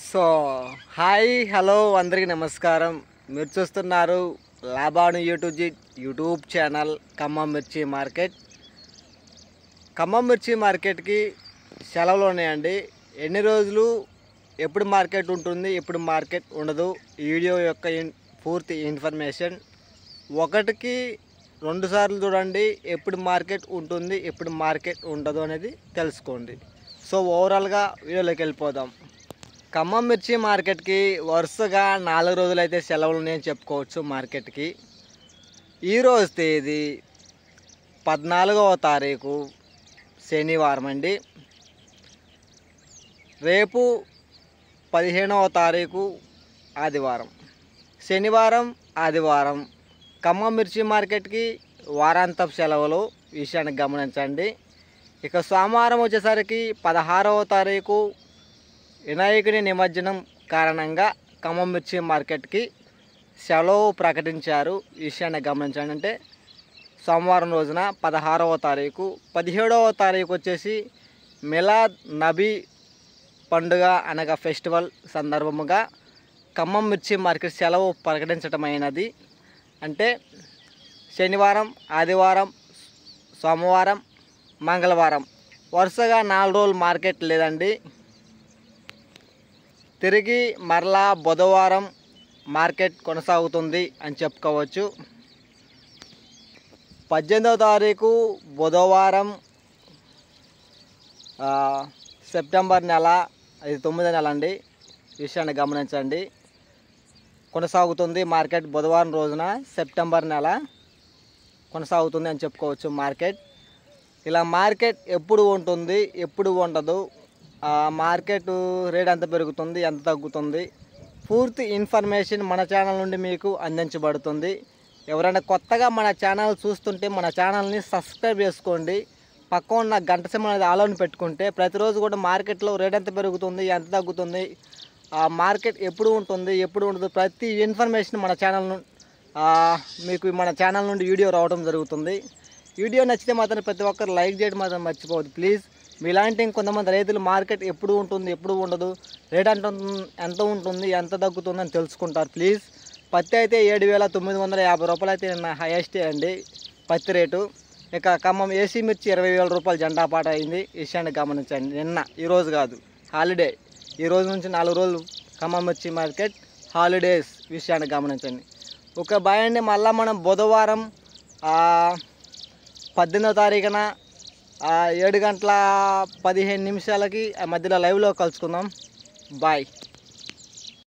So hi hello అందరికీ నమస్కారం. మీరు చూస్తున్నారు లాభాను యూట్యూబ్ ఛానల్ ఖమ్మం మిర్చి మార్కెట్. ఖమ్మం మిర్చి మార్కెట్కి సెలవులు ఉన్నాయండి. ఎన్ని రోజులు ఎప్పుడు మార్కెట్ ఉంటుంది, ఎప్పుడు మార్కెట్ ఉండదు, ఈ వీడియో యొక్క పూర్తి ఇన్ఫర్మేషన్ ఒకటికి 2 సార్లు చూడండి. ఎప్పుడు మార్కెట్ ఉంటుంది, ఎప్పుడు మార్కెట్ ఉండదు అనేది తెలుసుకోండి. సో ఓవరాల్గా వీడియోలోకి వెళ్ళిపోదాం. ఖమ్మం మిర్చి మార్కెట్కి వరుసగా 4 రోజులైతే సెలవులు ఉన్నాయని చెప్పుకోవచ్చు. మార్కెట్కి ఈరోజు తేదీ 14వ తారీఖు శనివారం అండి. రేపు 15వ తారీఖు ఆదివారం. శనివారం ఆదివారం ఖమ్మం మిర్చి మార్కెట్కి వారాంతపు సెలవులు, విషయాన్ని గమనించండి. ఇక సోమవారం వచ్చేసరికి 16వ తారీఖు వినాయకుని నిమజ్జనం కారణంగా ఖమ్మం మిర్చి మార్కెట్కి సెలవు ప్రకటించారు. విషయాన్ని గమనించండి. అంటే సోమవారం రోజున 16వ తారీఖు, 17వ తారీఖు వచ్చేసి మిలాద్ నబీ పండుగ అనగా ఫెస్టివల్ సందర్భముగా ఖమ్మం మిర్చి మార్కెట్ సెలవు ప్రకటించటమైనది. అంటే శనివారం, ఆదివారం, సోమవారం, మంగళవారం వరుసగా 4 రోజులు మార్కెట్ లేదండి. తిరిగి మరలా బుధవారం మార్కెట్ కొనసాగుతుంది అని చెప్పుకోవచ్చు. 18వ తారీఖు బుధవారం సెప్టెంబర్ నెల, ఇది 9వ నెల అండి. విషయాన్ని గమనించండి. కొనసాగుతుంది మార్కెట్. బుధవారం రోజున సెప్టెంబర్ నెల కొనసాగుతుంది అని చెప్పుకోవచ్చు మార్కెట్. ఇలా మార్కెట్ ఎప్పుడు ఉంటుంది, ఎప్పుడు ఉండదు, మార్కెట్ రేట్ ఎంత పెరుగుతుంది, ఎంత తగ్గుతుంది, పూర్తి ఇన్ఫర్మేషన్ మన ఛానల్ నుండి మీకు అందించబడుతుంది. ఎవరైనా కొత్తగా మన ఛానల్ చూస్తుంటే మన ఛానల్ని సబ్స్క్రైబ్ చేసుకోండి. పక్క ఉన్న గంట సింబల్ అనేది ఆన్ పెట్టుకుంటే ప్రతిరోజు కూడా మార్కెట్లో రేట్ ఎంత పెరుగుతుంది, ఎంత తగ్గుతుంది, మార్కెట్ ఎప్పుడు ఉంటుంది, ఎప్పుడు ఉండదు, ప్రతి ఇన్ఫర్మేషన్ మన ఛానల్ మీకు మన ఛానల్ నుండి వీడియో రావడం జరుగుతుంది. వీడియో నచ్చితే మాత్రం ప్రతి ఒక్కరు లైక్ చేయడం మాత్రం మర్చిపోవద్దు ప్లీజ్. మీలాంటి కొంతమంది రైతులు మార్కెట్ ఎప్పుడు ఉంటుంది, ఎప్పుడు ఉండదు, రేట్ ఎంత ఉంటుంది, ఎంత తగ్గుతుంది అని తెలుసుకుంటారు ప్లీజ్. పత్తి అయితే 7,950 రూపాయలు అయితే నిన్న హైయెస్ట్ అండి పత్తి రేటు. ఇక ఖమ్మం ఏసీ మిర్చి 20,000 రూపాయలు జెండా పాట అయింది. విషయాన్ని గమనించండి. నిన్న, ఈరోజు కాదు, హాలిడే. ఈ రోజు నుంచి 4 రోజులు ఖమ్మం మిర్చి మార్కెట్ హాలిడేస్. విషయాన్ని గమనించండి. ఒక బాయ్ అండి. మళ్ళీ మనం బుధవారం 18వ తారీఖున 7:15 మధ్యలో లైవ్లో కలుసుకుందాం. బాయ్.